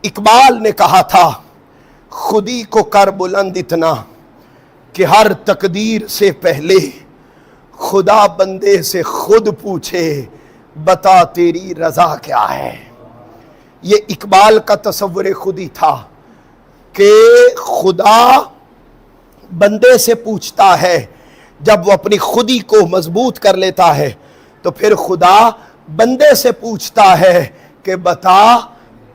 اقبال نے کہا تھا خودی کو کر بلند اتنا کہ ہر تقدیر سے پہلے خدا بندے سے خود پوچھے بتا تیری رضا کیا ہے۔ یہ اقبال کا تصور خودی تھا کہ خدا بندے سے پوچھتا ہے، جب وہ اپنی خودی کو مضبوط کر لیتا ہے تو پھر خدا بندے سے پوچھتا ہے کہ بتا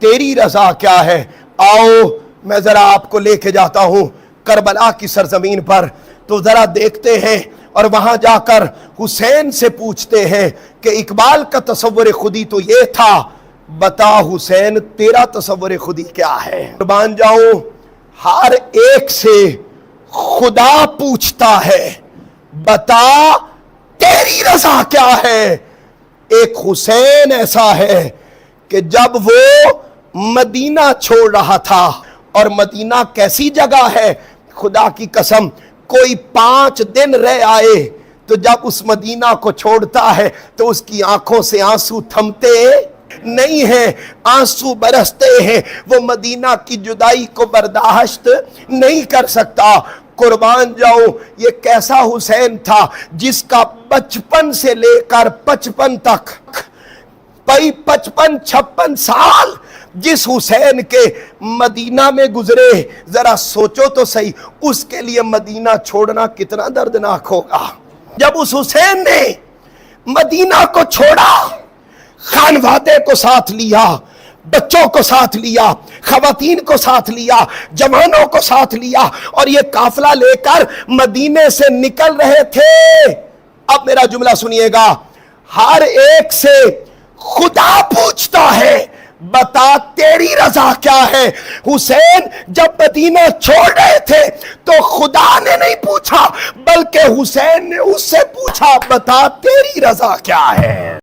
تیری رضا کیا ہے۔ آؤ میں ذرا آپ کو لے کے جاتا ہوں کربلا کی سرزمین پر، تو ذرا دیکھتے ہیں اور وہاں جا کر حسین سے پوچھتے ہیں کہ اقبال کا تصور خودی تو یہ تھا، بتا حسین تیرا تصور خودی کیا ہے۔ قربان جاؤں، ہر ایک سے خدا پوچھتا ہے بتا تیری رضا کیا ہے۔ ایک حسین ایسا ہے کہ جب وہ مدینہ چھوڑ رہا تھا، اور مدینہ کیسی جگہ ہے، خدا کی قسم کوئی 5 دن رہ آئے تو جب اس مدینہ کو چھوڑتا ہے تو اس کی آنکھوں سے آنسو تھمتے نہیں ہیں، آنسو برستے ہیں، وہ مدینہ کی جدائی کو برداشت نہیں کر سکتا۔ قربان جاؤ، یہ کیسا حسین تھا جس کا 55 سے لے کر 55 تک 55-56 سال جس حسین کے مدینہ میں گزرے، ذرا سوچو تو صحیح اس کے لیے مدینہ چھوڑنا کتنا دردناک ہوگا۔ جب اس حسین نے مدینہ کو چھوڑا، خانوادے کو ساتھ لیا، بچوں کو ساتھ لیا، خواتین کو ساتھ لیا، جوانوں کو ساتھ لیا، اور یہ قافلہ لے کر مدینے سے نکل رہے تھے۔ اب میرا جملہ سنیے گا، ہر ایک سے خدا پوچھتا ہے بتا تیری رضا کیا ہے۔ حسین جب مدینہ چھوڑ رہے تھے تو خدا نے نہیں پوچھا، بلکہ حسین نے اس سے پوچھا بتا تیری رضا کیا ہے۔